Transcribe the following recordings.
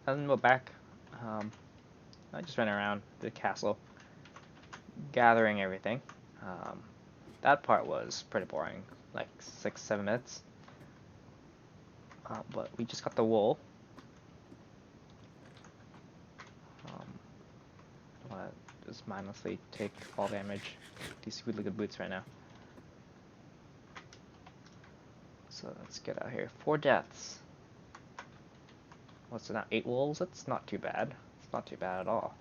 And we're back. I just ran around the castle, gathering everything. Um, that part was pretty boring, like 6, 7 minutes. But we just got the wool. I want to just mindlessly take all damage. These really good boots right now. So let's get out here. 4 deaths. What's it now? 8 wolves? That's not too bad. It's not too bad at all.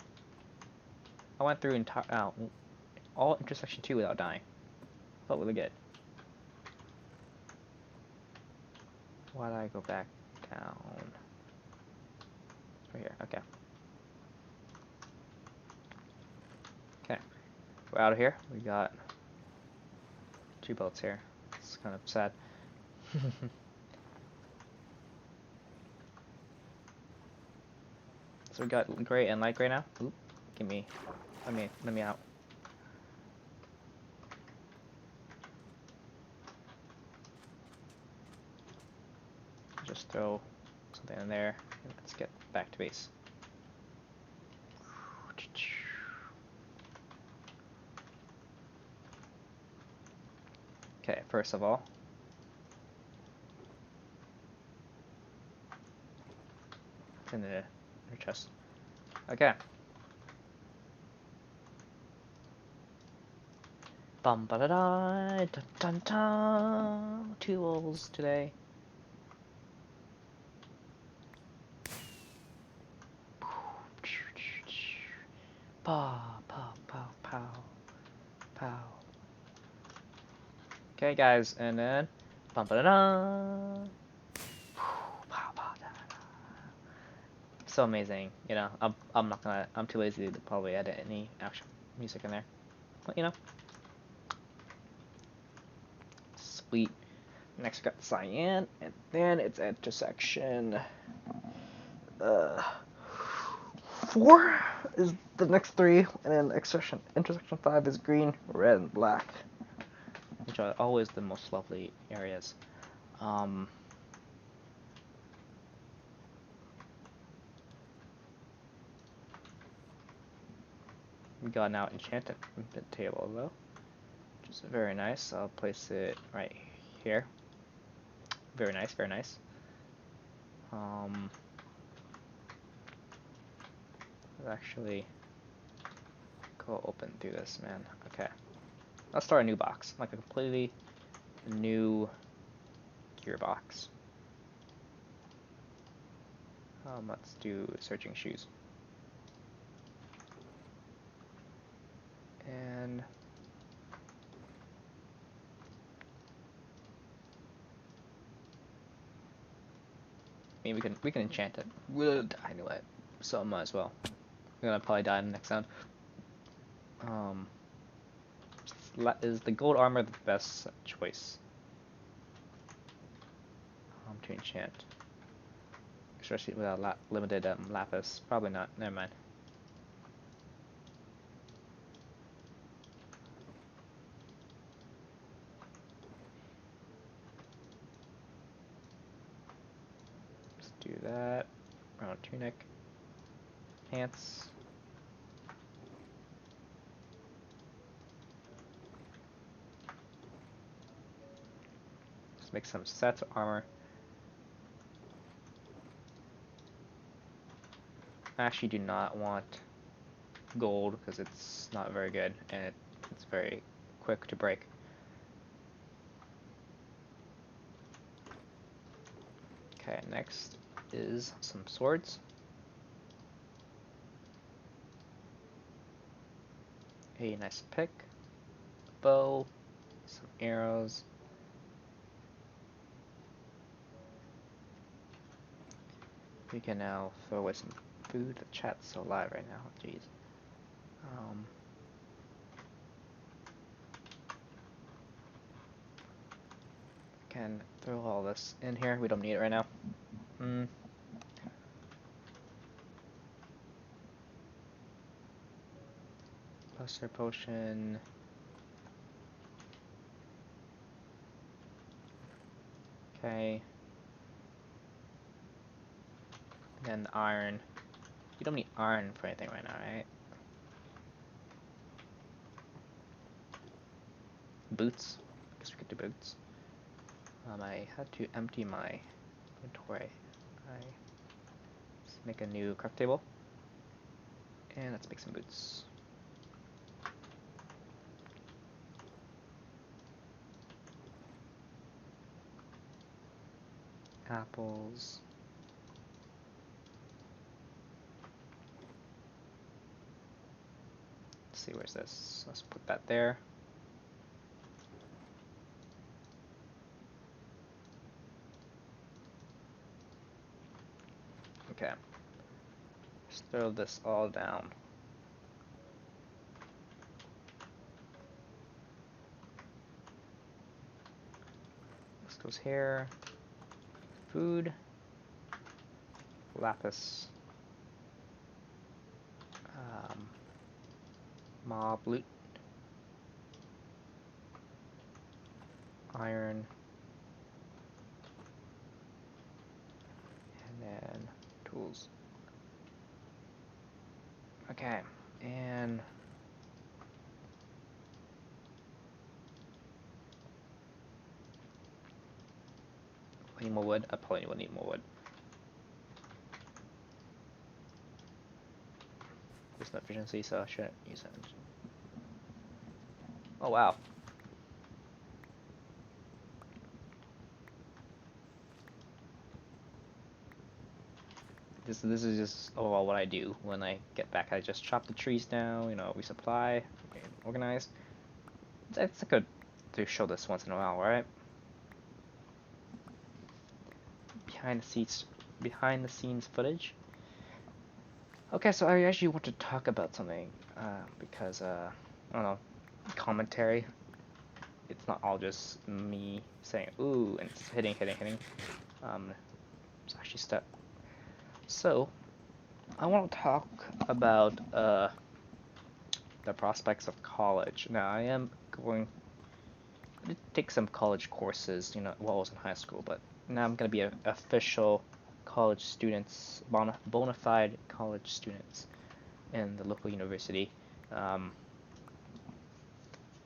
I went through all intersection 2 without dying. Felt really good. Why did I go back down? Right here. Okay. Okay. We're out of here. We got 2 boats here. It's kind of sad. So we got gray and light gray now. Oop. Let me out. Just throw something in there. And let's get back to base. Okay, first of all, it's in the chest. Okay. Bum ba da da dun dun dun. 2 wolves today. Pow, pow, pow, pow, pow. Okay, guys, and then bum ba da da. So amazing, you know. I'm not gonna. I'm too lazy to probably edit any actual music in there, but you know. Sweet. Next, we got cyan, and then it's intersection 4 is the next 3, and then intersection 5 is green, red, and black, which are always the most lovely areas. We got now enchanted table though, which is very nice. I'll place it right here. Very nice, very nice. Let's actually go open through this, man. Okay. Let's start a new box, like a completely new gearbox. Let's do searching shoes. And I mean, we can enchant it. We'll die anyway, so might as well. We're gonna probably die in the next round. Is the gold armor the best choice to enchant? Especially without limited lapis. Probably not. Never mind. Let's do that. Round tunic. Pants. Let's make some sets of armor. I actually do not want gold because it's not very good and it's very quick to break. Okay, next is some swords. A nice pick, bow, some arrows. We can now throw away some food. The chat's so live right now. Jeez. Can throw all this in here. We don't need it right now. Buster potion. Okay. And then iron. You don't need iron for anything right now, right? Boots. I guess we could do boots. I had to empty my inventory. Let's make a new craft table. And let's make some boots. Apples. Let's see, where's this? Let's put that there. Okay. Just throw this all down. This goes here. Food. Lapis. Mob loot. Iron. And then tools. Okay, and I need more wood. I probably will need more wood. There's no efficiency, so I shouldn't use it. Oh wow. This is just overall what I do when I get back. I just chop the trees down, you know, resupply, organize. It's good to show this once in a while, right? Behind the scenes footage. Okay, so I actually want to talk about something because I don't know, commentary. It's not all just me saying ooh and it's hitting. It's actually stuff. So I want to talk about the prospects of college. Now I am going to take some college courses, you know, while I was in high school, but now I'm going to be an official college students, bona fide college students in the local university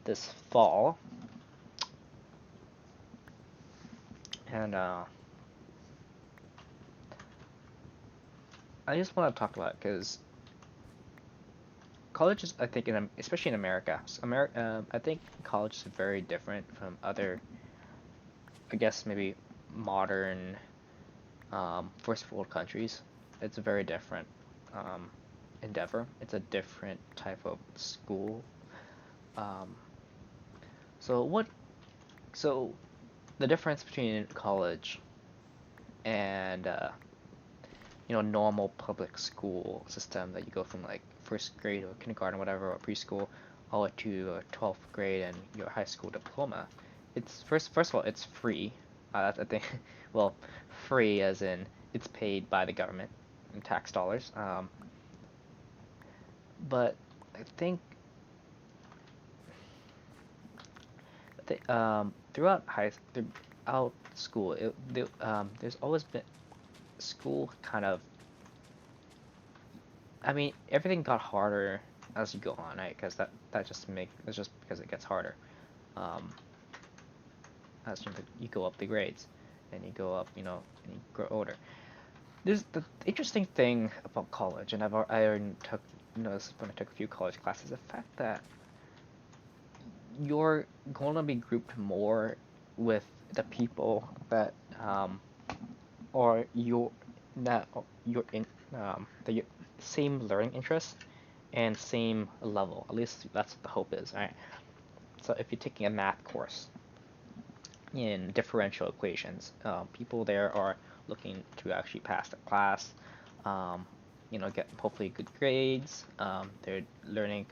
this fall. And I just want to talk about it because college is, I think, especially in America, I think college is very different from other, I guess, maybe modern first world countries. It's a very different endeavor. It's a different type of school. Um, so what? So the difference between college and you know, normal public school system that you go from like first grade or kindergarten, whatever, or preschool, all the way to 12th grade and your high school diploma. It's first of all, it's free. I think, well, free as in it's paid by the government in tax dollars. But I think throughout school, there's always been school kind of. I mean, everything got harder as you go on, right? Because that's just because it gets harder. Um, as you go up the grades, and you go up, you know, and you grow older. There's the interesting thing about college, and I already took noticed when I took a few college classes, the fact that you're going to be grouped more with the people that or your that you're in the same learning interest and same level. At least that's what the hope is, right? So if you're taking a math course in differential equations, people there are looking to actually pass the class, um, you know, get hopefully good grades. They're learning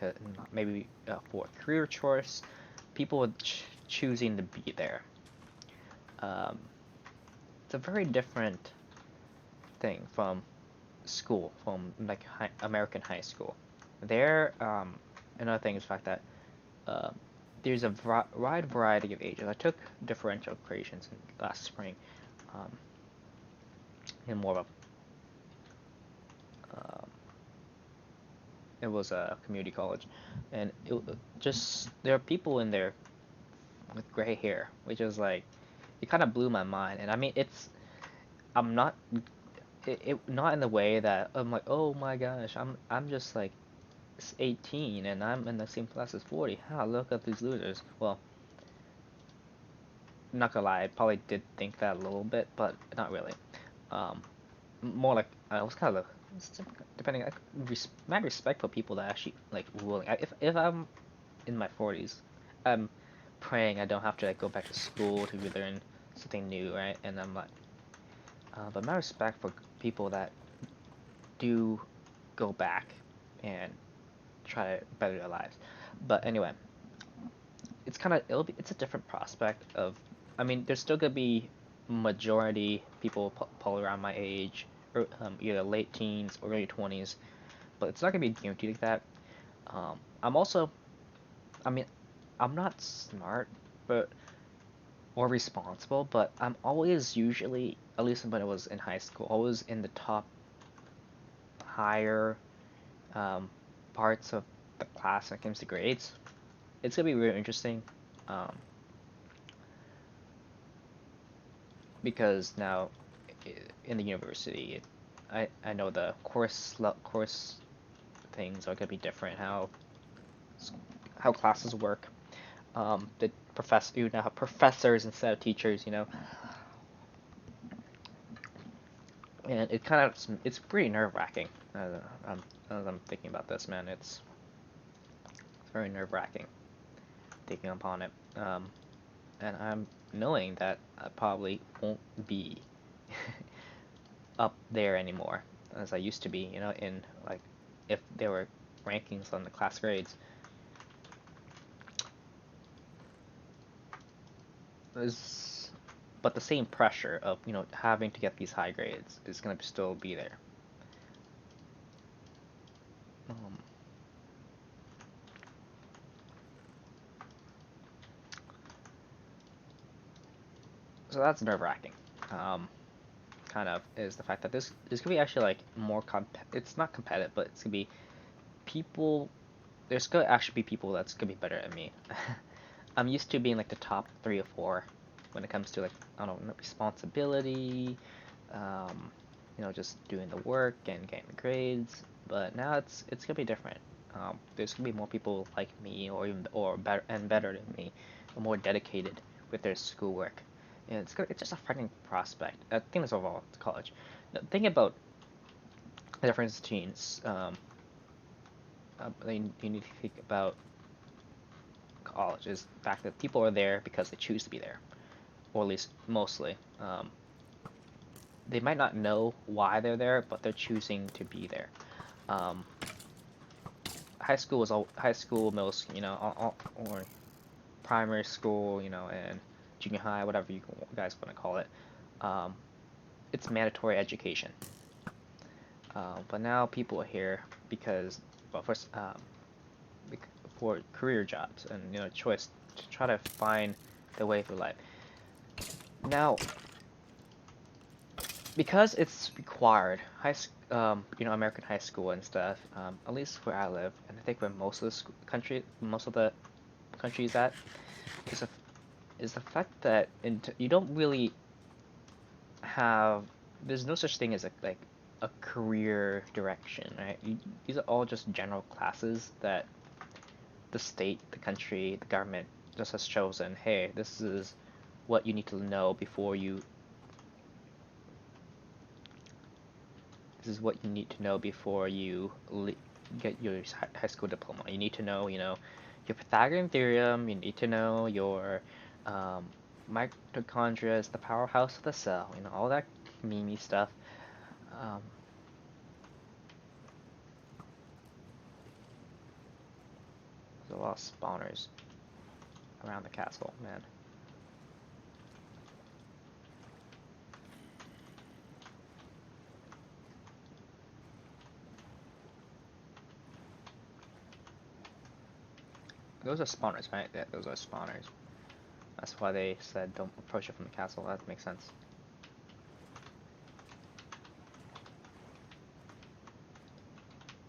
maybe for a career choice. People are choosing to be there. Um, it's a very different thing from school, from like American high school. There, another thing is the fact that uh, there's a wide variety of ages. I took differential equations last spring, um, in more of It was a community college, and just there are people in there with gray hair, which is like it kind of blew my mind. And I mean, I'm not not in the way that I'm like, oh my gosh, I'm just like 18 and I'm in the same class as 40. Huh, look at these losers. Well, not gonna lie, I probably did think that a little bit, but not really. Um, More like I was kind of depending. Mad respect for people that actually like willing. If I'm in my 40s, I'm praying I don't have to like go back to school to learn something new, right? And I'm like, but my respect for people that do go back and try to better their lives. But anyway, it's a different prospect of. I mean, there's still gonna be majority people probably around my age, or either late teens or early 20s, but it's not gonna be guaranteed like that. I'm also, I mean, I'm not smart, but or responsible, but I'm always usually, at least when I was in high school, always in the top higher um, parts of the class when it comes to grades. It's gonna be really interesting, um, because now in the university, I know the course things are gonna be different. How classes work. The professor you now have professors instead of teachers. And it's pretty nerve wracking. As I'm thinking about this, man, it's very nerve wracking taking upon it. And I'm knowing that I probably won't be up there anymore as I used to be. In like if there were rankings on the class grades, is but the same pressure of having to get these high grades is gonna still be there. Um, so that's nerve wracking. Kind of is the fact that this could be actually like more it's not competitive, but it's gonna be people. There's gonna actually be people that's gonna be better than me. I'm used to being like the top 3 or 4 when it comes to like I don't know responsibility, um, just doing the work and getting the grades. But now it's gonna be different. There's gonna be more people like me, or better than me, or more dedicated with their schoolwork. And it's just a frightening prospect. I think that's overall to college. Now, think about the difference between you need to think about college is the fact that people are there because they choose to be there, or at least mostly. They might not know why they're there, but they're choosing to be there. Um, high school, middle school, or primary school, and junior high, whatever you guys want to call it. Um, it's mandatory education. But now people are here because, well, first, for career jobs and choice to try to find their way through life. Now, because it's required, American high school and stuff, at least where I live, and I think where most of the countries at, is the fact that you don't really have, there's no such thing as a career direction, right? These are all just general classes that the state, the country, the government just has chosen. Hey, what you need to know before you this is what you need to know before you get your high school diploma. You need to know, your Pythagorean theorem. You need to know your um, mitochondria is the powerhouse of the cell. All that meme stuff. Um, there's a lot of spawners around the castle, man. Those are spawners, right? Yeah, those are spawners. That's why they said don't approach it from the castle. That makes sense.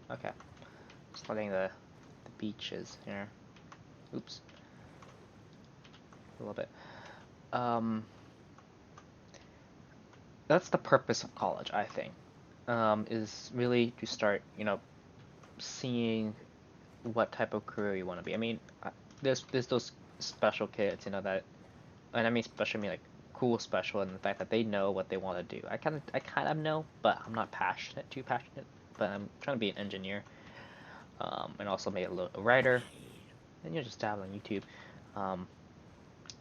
Okay. I think the beach is here. Oops, a little bit. Um, that's the purpose of college, I think. Is really to start, seeing what type of career you want to be. I mean, there's those special kids, that, and I mean special, I mean like cool special, in the fact that they know what they want to do. I kind of know, but I'm not too passionate. But I'm trying to be an engineer, and also maybe a writer, and just dabble on YouTube. Um,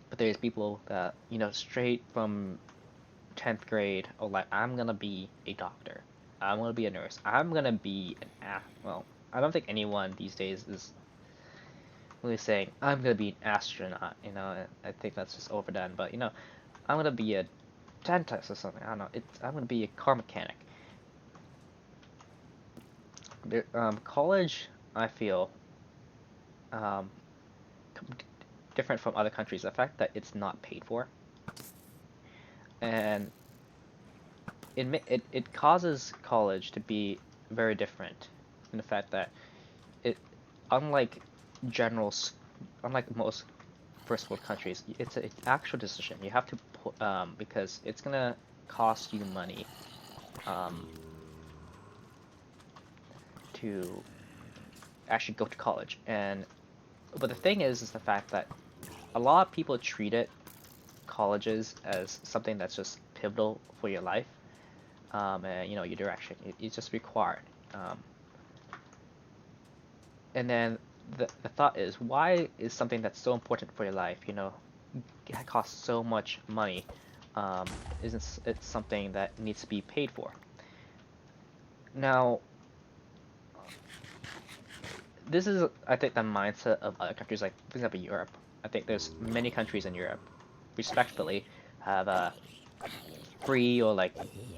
but there's people that straight from 10th grade, oh, like I'm gonna be a doctor, I'm gonna be a nurse, I'm gonna be well, I don't think anyone these days is really saying I'm gonna be an astronaut. I think that's just overdone. But I'm gonna be a dentist or something. I don't know. I'm gonna be a car mechanic. College, I feel, um, different from other countries. The fact that it's not paid for, and it causes college to be very different in the fact that it, unlike general, unlike most first world countries, it's an actual decision. You have to put, because it's gonna cost you money, um, to actually go to college. But the thing is the fact that a lot of people treat colleges as something that's just pivotal for your life, and your direction. It's just required. Um, and then the thought is, why is something that's so important for your life, it costs so much money, isn't it something that needs to be paid for? Now, this is, I think, the mindset of other countries, like for example Europe. I think there's many countries in Europe, respectfully, have free or like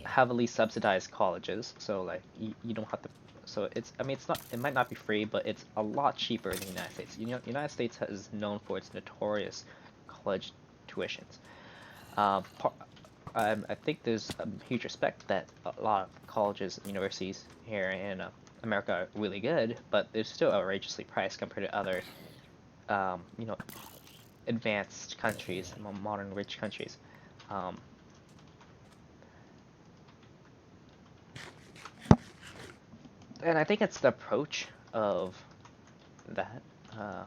heavily subsidized colleges. So like you don't have to. So it's, I mean, it might not be free, but it's a lot cheaper than the United States. United States is known for its notorious college tuitions. Um, par- I think there's a huge respect that a lot of colleges and universities here in America are really good, but they're still outrageously priced compared to other, um, you know, advanced countries, modern rich countries. Um, and I think it's the approach of that, uh,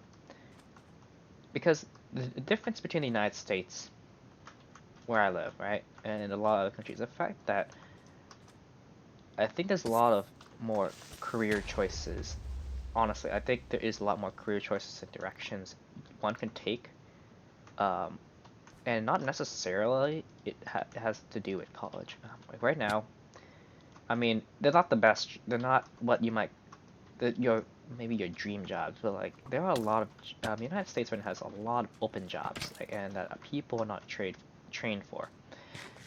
because the difference between the United States, where I live, right, and a lot of other countries, the fact that I think there's a lot of more career choices. Honestly, I think there is a lot more career choices and directions one can take, um, and not necessarily it has to do with college. Like right now, I mean, they're not the best. They're not what you might, your maybe your dream jobs, but like there are a lot of the United States right now has a lot of open jobs, like, and that people are not trained for.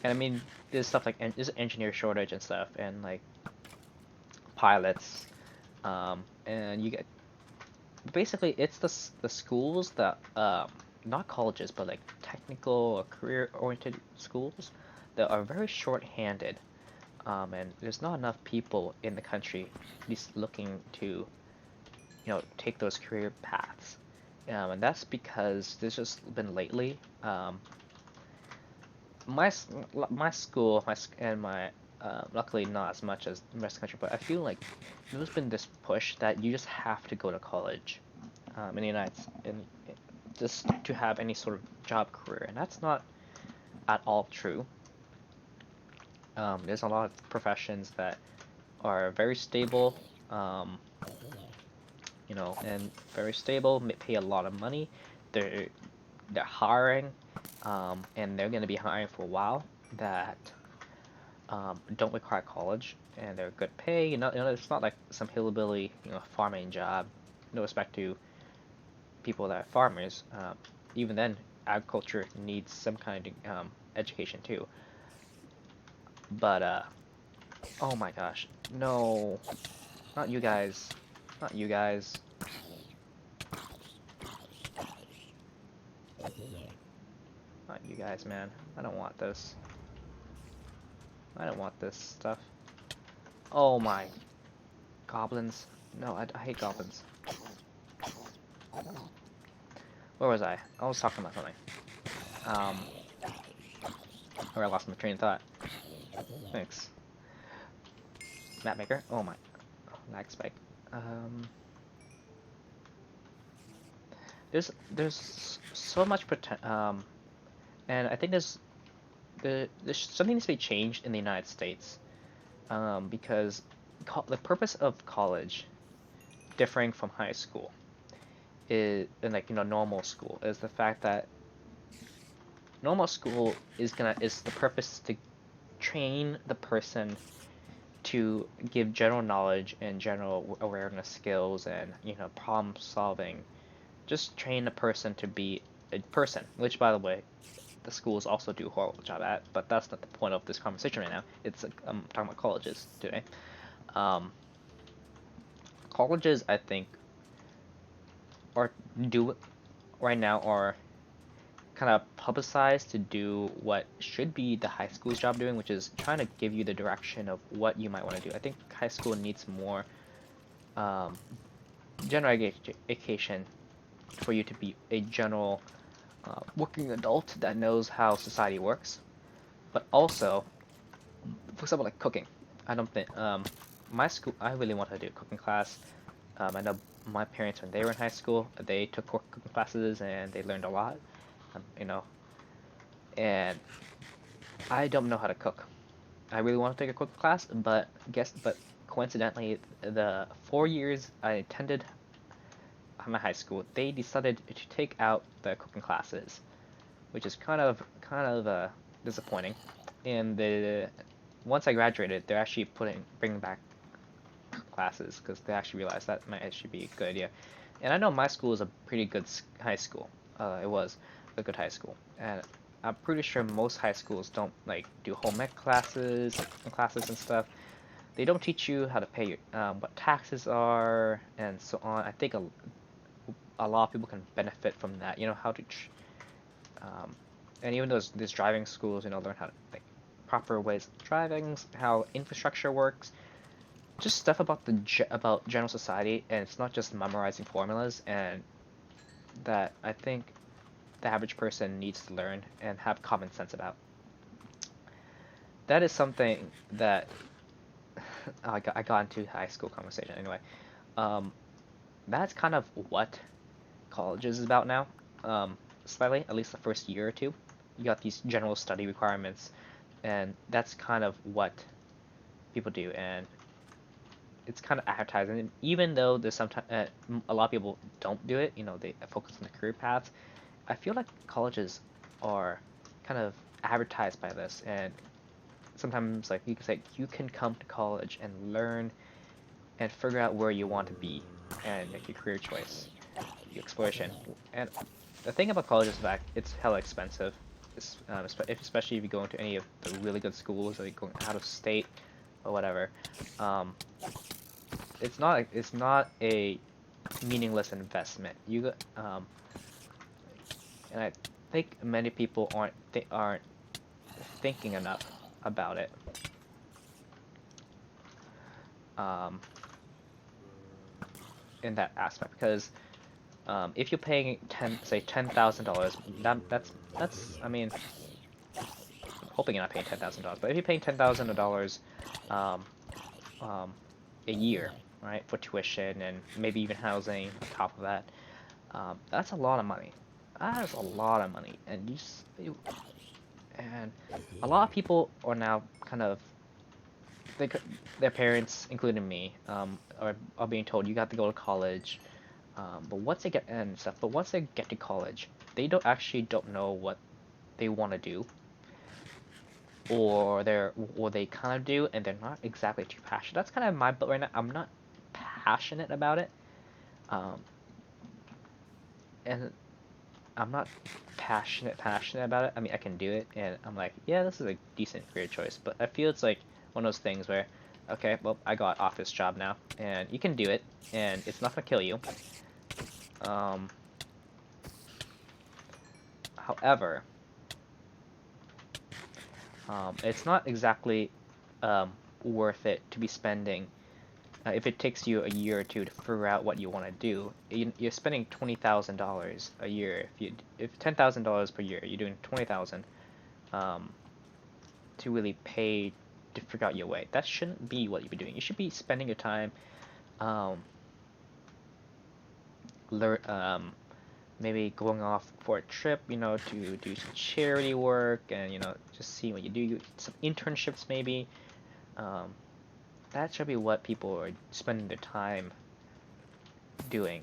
And I mean, there's stuff like there's engineer shortage and stuff, and like pilots, and you get basically it's the schools that, not colleges, but like technical or career oriented schools that are very short-handed, and there's not enough people in the country at least looking to take those career paths, and that's because there's just been lately, my my school, and my, luckily not as much as the rest of the country, but I feel like there's been this push that you just have to go to college, in the just to have any sort of job career, and that's not at all true. There's a lot of professions that are very stable, um, and very stable, pay a lot of money. They're they're hiring, and they're going to be hiring for a while, that, don't require college, and they're good pay. It's not like some hillbilly, farming job. No respect to people that are farmers. Even then, agriculture needs some kind of, education too. But oh my gosh, no, not you guys, not you guys, not you guys, man. I don't want this. I don't want this stuff. Oh my, goblins. No, I hate goblins. Where was I? I was talking about something. Um, or I lost my train of thought. Thanks. Map maker. Oh my, lag spike. Um, there's so much potential. And I think there's something needs to be changed in the United States. Because the purpose of college, differing from high school, is and like normal school, is the fact that normal school is the purpose to train the person to give general knowledge and general awareness skills and problem solving. Just train a person to be a person, which by the way, the schools also do a horrible job at. But that's not the point of this conversation right now. It's I'm talking about colleges today. Um, Colleges, I think, are do right now are kind of publicized to do what should be the high school's job doing, which is trying to give you the direction of what you might want to do. I think high school needs more um, general education for you to be a general working adult that knows how society works. But also, for example, like cooking. I don't think my school. I really wanted to do a cooking class. I know my parents when they were in high school, they took cooking classes and they learned a lot. You know, and I don't know how to cook. I really want to take a cooking class, but coincidentally, the 4 years I attended my high school, they decided to take out the cooking classes, which is kind of disappointing. And the once I graduated, they're actually bringing back classes because they actually realized that might actually be a good idea. And I know my school is a pretty good high school. It was a good high school, and I'm pretty sure most high schools don't like do home ec classes and stuff. They don't teach you how to pay your what taxes are and so on. I think a lot of people can benefit from that. How to um, and even those driving schools, learn how to like proper ways of driving, how infrastructure works, just stuff about about general society, and it's not just memorizing formulas. And that I think the average person needs to learn and have common sense about. That is something that I got into high school conversation anyway. Um, that's kind of what college is about now. Slightly, at least the first year or two, you got these general study requirements, and that's kind of what people do. And it's kind of advertising. And even though there's sometimes a lot of people don't do it, they focus on the career paths. I feel like colleges are kind of advertised by this, and sometimes like you can say you can come to college and learn and figure out where you want to be and make your career choice, your exploration. And the thing about college is that it's hella expensive, especially if you go into any of the really good schools or you're going out of state or whatever. Um, it's not a meaningless investment. And I think many people aren't thinking enough about it. Um, in that aspect because if you're paying $10,000, that's I mean, I'm hoping you're not paying $10,000, but if you're paying $10,000 um, um, a year, right, for tuition and maybe even housing on top of that, that's a lot of money. That is a lot of money, and and a lot of people are now kind of they, their parents, including me, are being told you got to go to college. But once they get and stuff, but once they get to college, they don't know what they want to do, or they kind of do, and they're not exactly too passionate. That's kind of my but right now. I'm not passionate about it, um, and I'm not passionate about it. I mean, I can do it, and I'm like, yeah, this is a decent career choice. But I feel it's like one of those things where, okay, well, I got office job now, and you can do it, and it's not gonna kill you. Um, However, it's not exactly worth it to be spending if it takes you a year or two to figure out what you want to do, you're spending $20,000 a year. If $10,000 per year, you're doing 20,000 to really pay to figure out your way. That shouldn't be what you'd be doing. You should be spending your time um, learn maybe going off for a trip, to do some charity work and just see what you do. Some internships maybe. Um, that should be what people are spending their time doing.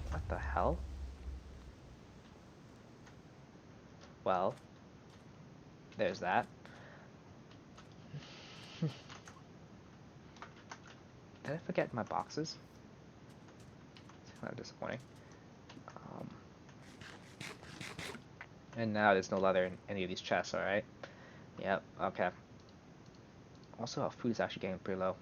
What the hell? Well, there's that. Did I forget my boxes? It's kind of disappointing. Um, and now there's no leather in any of these chests, alright? Yep, okay. Also, our food is actually getting pretty low.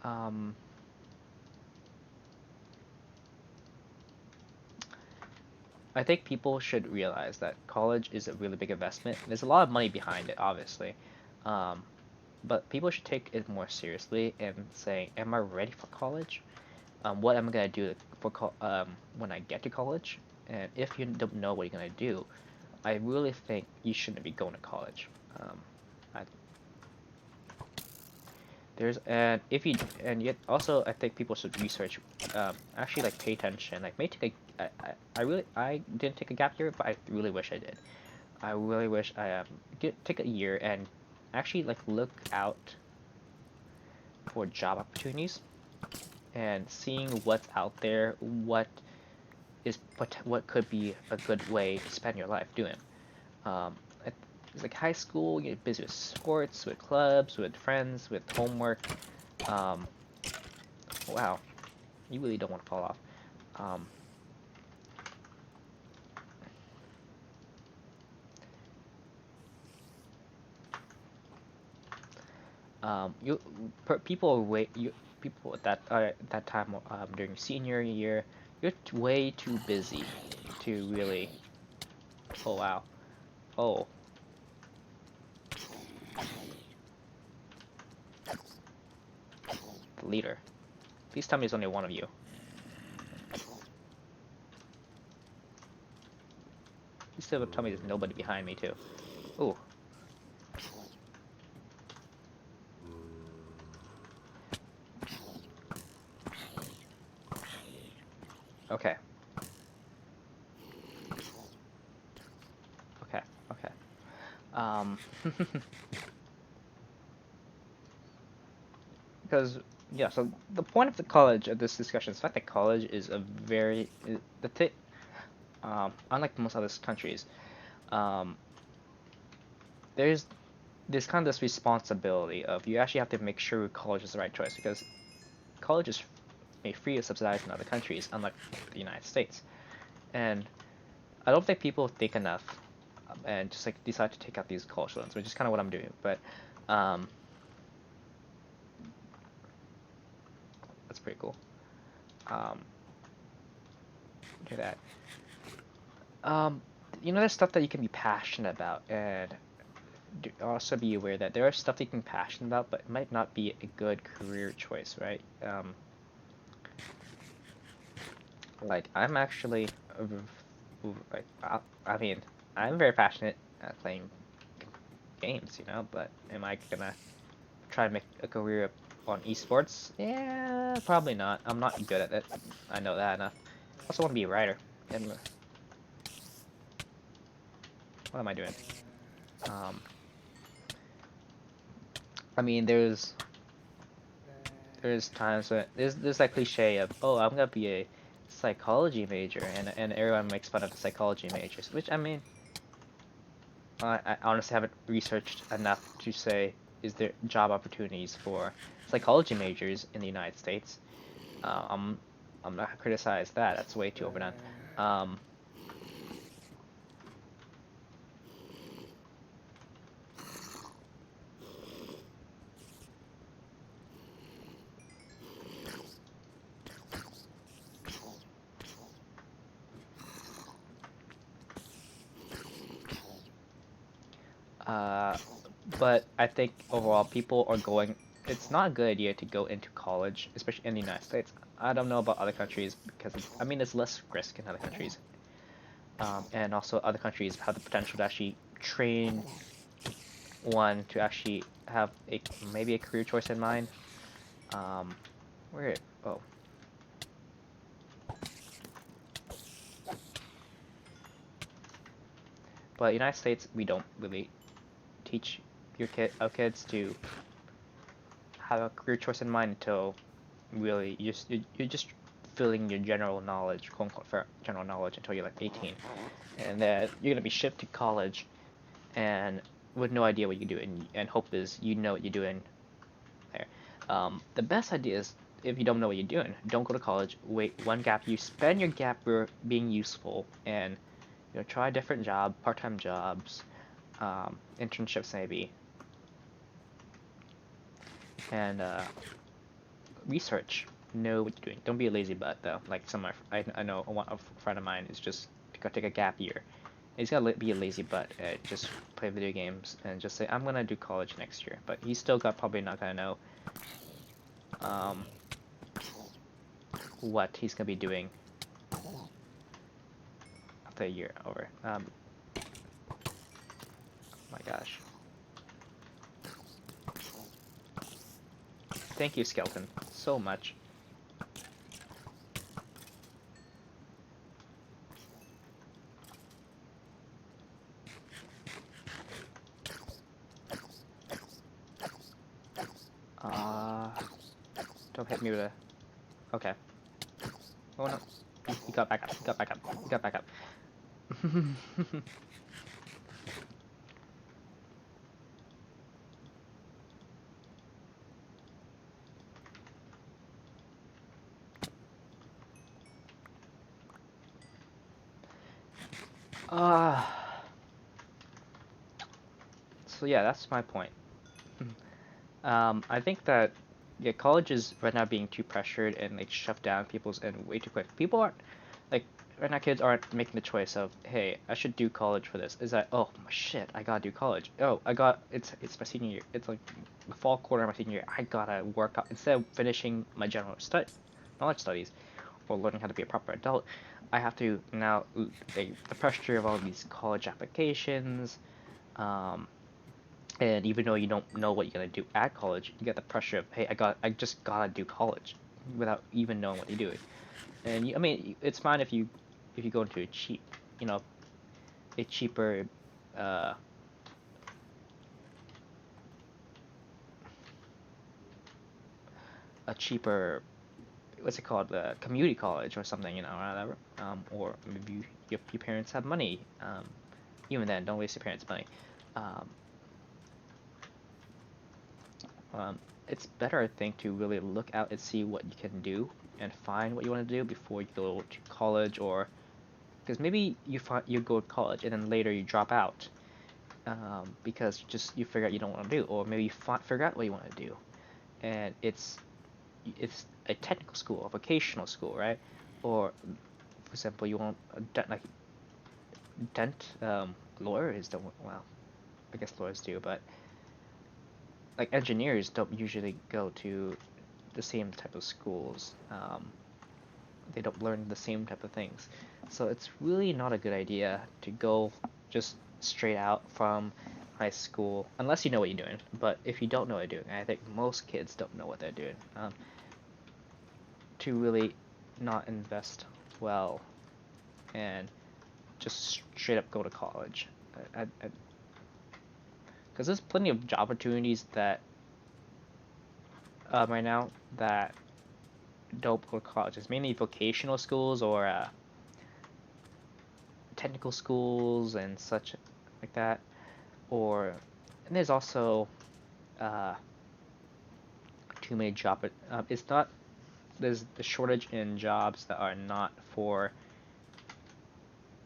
Um, I think people should realize that college is a really big investment. There's a lot of money behind it, obviously. Um, but people should take it more seriously and say, am I ready for college? What am I gonna do for when I get to college? And if you don't know what you're gonna do, I really think you shouldn't be going to college. I, there's and if you and yet also I think people should research, actually like pay attention. Like may take a I didn't take a gap year, but I really wish I did. I really wish I take a year and actually like look out for job opportunities and seeing what's out there, what could be a good way to spend your life doing. Um, it's like high school, you get busy with sports, with clubs, with friends, with homework. Um, wow, you really don't want to fall off. Um, you people wait you people at that time during senior year, you're way too busy to really. Oh wow. Oh, the leader. Please tell me there's only one of you. Please tell me there's nobody behind me too. Ooh. Okay. Okay. Okay. Um. Because yeah. So the point of the college of this discussion is the fact that college is a very the thing. Unlike most other countries, um, there's kind of this responsibility of you actually have to make sure college is the right choice because college is made free or subsidized in other countries, unlike the United States. And I don't think people think enough and just like decide to take out these college loans, which is kind of what I'm doing. But um, that's pretty cool. Um, do that. Um, there's stuff that you can be passionate about, and also be aware that there are stuff that you can be passionate about, but it might not be a good career choice, right? Like I'm actually, like I mean, I'm very passionate at playing games, but am I gonna try to make a career on esports? Yeah, probably not. I'm not good at it. I know that enough. I also want to be a writer. And what am I doing? Um, I mean, there's times when there's that cliche of, oh, I'm gonna be a psychology major, and everyone makes fun of the psychology majors, which I mean, I honestly haven't researched enough to say is there job opportunities for psychology majors in the United States. Uh, I'm I'm not gonna criticize that. That's way too overdone. Um, Uh, but I think overall people are going. It's not a good idea to go into college, especially in the United States. I don't know about other countries because I mean it's less risk in other countries, and also other countries have the potential to actually train one to actually have a maybe a career choice in mind. Um, where oh, but United States we don't really teach our kids to have a career choice in mind until really you're just filling your general knowledge, quote unquote, for general knowledge until you're like 18, and then you're gonna be shipped to college and with no idea what you do, and hope is you know what you're doing there. The best idea is if you don't know what you're doing, don't go to college. Wait one gap. You spend your gap year being useful and try a different job, part-time jobs, internships maybe, and research. Know what you're doing. Don't be a lazy butt though. Like I know a friend of mine is just to go take a gap year. He's gotta be a lazy butt and just play video games and just say I'm gonna do college next year. But he's still got probably not gonna know um, what he's gonna be doing after a year over. My gosh. Thank you, Skeleton, so much. Uh, don't hit me with a. Okay. Oh no. He got back up. He got back up. He got back up. uh, so yeah, that's my point. I think that yeah, college is right now being too pressured and like shoved down people's and way too quick. People aren't like right now kids aren't making the choice of hey I should do college for this. Is that oh shit I gotta do college. Oh I got it's my senior year. It's like the fall quarter of my senior year. I gotta work out instead of finishing my general knowledge studies or learning how to be a proper adult. I have to now the pressure of all these college applications. Um, and even though you don't know what you're gonna do at college, you get the pressure of, hey, I just gotta do college, without even knowing what you're doing. And I mean, it's fine if you go into you know, a cheaper, uh, a cheaper, what's it called, community college or something, or whatever. Or maybe your parents have money. Even then, don't waste your parents' money. Um, Um, it's better, I think, to really look out and see what you can do and find what you want to do before you go to college, or because maybe you go to college and then later you drop out because you figure out you don't want to do, or maybe you figure out what you want to do, and it's a technical school, a vocational school, right? Or for example, you want a like lawyers don't well, I guess lawyers do, but like engineers don't usually go to the same type of schools. They don't learn the same type of things. So it's really not a good idea to go just straight out from high school, unless you know what you're doing. But if you don't know what you're doing, I think most kids don't know what they're doing, to really not invest well and just straight up go to college. Because there's plenty of job opportunities that right now that don't go to college. It's mainly vocational schools or technical schools and such like that. Or and there's also uh, too many it's not there's the shortage in jobs that are not for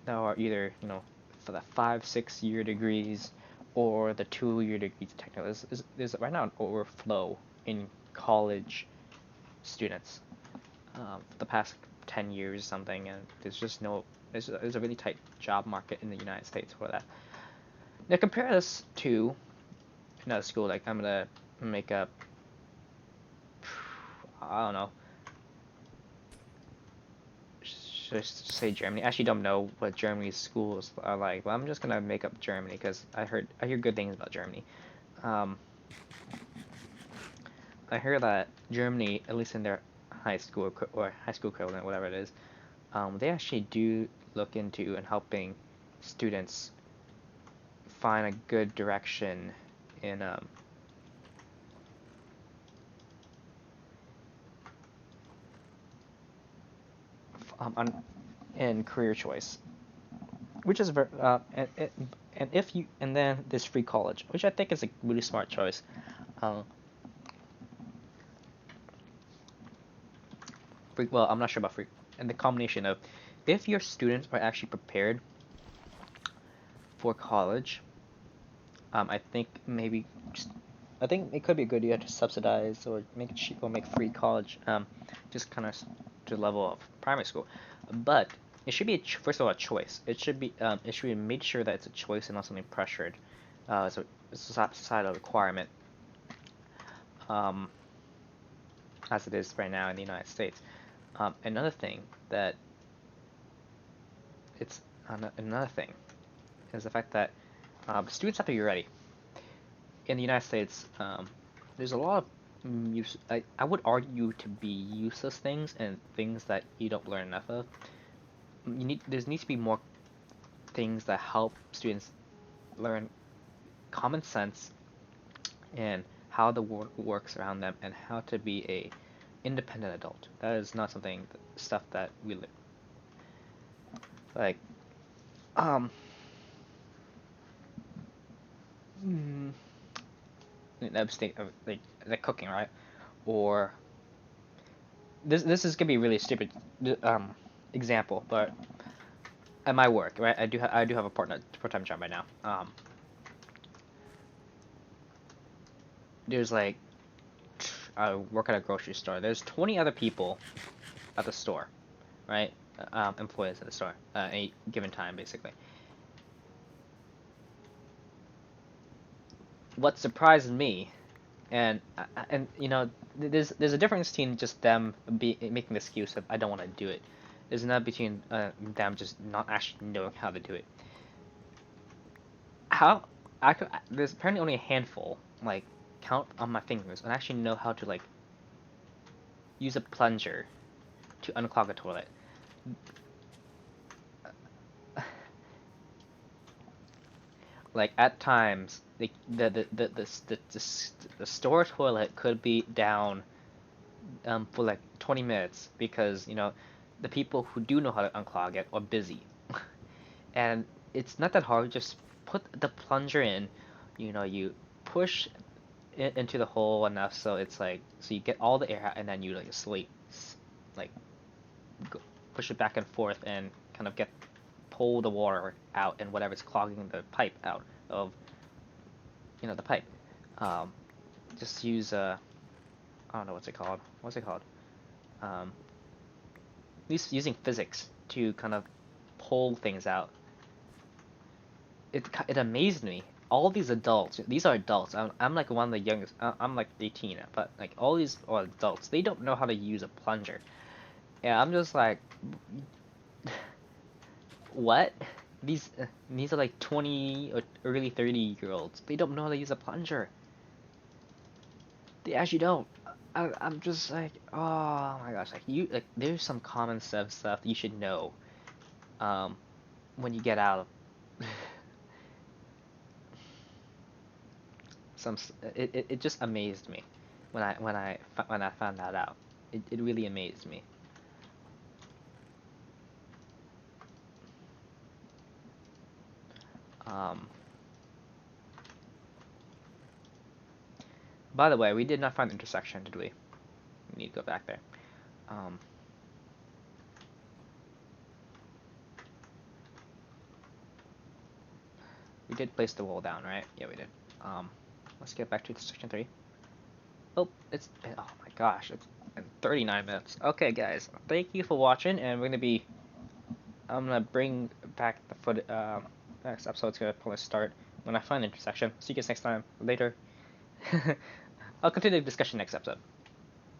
that are either for the 5 6 year degrees or the 2 year degrees technical. There's right now an overflow in college students for the past 10 years or something, and there's just no there's a really tight job market in the United States for that. Now compare this to another school. Like I'm gonna make up, I don't know, just say Germany. I actually don't know what Germany's schools are like, but I'm just gonna make up Germany because I hear good things about Germany. Um, I hear that Germany, at least in their high school or high school equivalent, whatever it is, they actually do look into and helping students find a good direction in on in career choice, which is very and if you and then there's free college, which I think is a really smart choice. Uh, well, I'm not sure about free, and the combination of if your students are actually prepared for college, I think maybe just, I think it could be a good idea to subsidize or make it cheap or make free college, just kind of to the level of primary school. But it should be first of all a choice. It should be made sure that it's a choice and not something pressured. So it's a societal requirement, um, as it is right now in the United States. Another thing that it's another thing is the fact that students have to be ready. In the United States, there's a lot of I would argue to be useless things and things that you don't learn enough of. There needs to be more things that help students learn common sense and how the world works around them and how to be a independent adult. That is not something stuff that we like. Um, mm, abstain like cooking, right? Or this is gonna be a really stupid example, but at my work, right? I do have a part-time job right now. There's like I work at a grocery store. There's 20 other people at the store, right? Employees at the store at any given time, basically. What surprised me, and you know, there's a difference between just them making the excuse of I don't want to do it. There's another between them just not actually knowing how to do it. How there's apparently only a handful, like count on my fingers, and actually know how to like use a plunger to unclog a toilet. Like at times, the store toilet could be down for like 20 minutes because the people who do know how to unclog it are busy, and it's not that hard. Just put the plunger in, you push it into the hole enough so it's like so you get all the air out, and then you like like go, push it back and forth and kind of pull the water out and whatever's clogging the pipe out of the pipe. Um, just use I don't know what's it called. What's it called? At least using physics to kind of pull things out. It amazed me. All these adults, these are adults. I'm like one of the youngest. I'm like 18, but like all these are adults. They don't know how to use a plunger. Yeah, I'm just like, what? These are like 20 or early 30-year-olds. They don't know how to use a plunger. They actually don't. I'm just like, oh my gosh, there's some common sense stuff you should know, um, when you get out of some. It just amazed me when I found that out. It really amazed me. Um, by the way, we did not find the intersection, did we? We need to go back there. Um, we did place the wall down, right? Yeah, we did. Um, let's get back to section 3. Oh, oh my gosh, it's been 39 minutes. Okay, guys, thank you for watching, and I'm gonna bring back the foot. Next episode's gonna probably start when I find intersection. See you guys next time. Later. I'll continue the discussion next episode.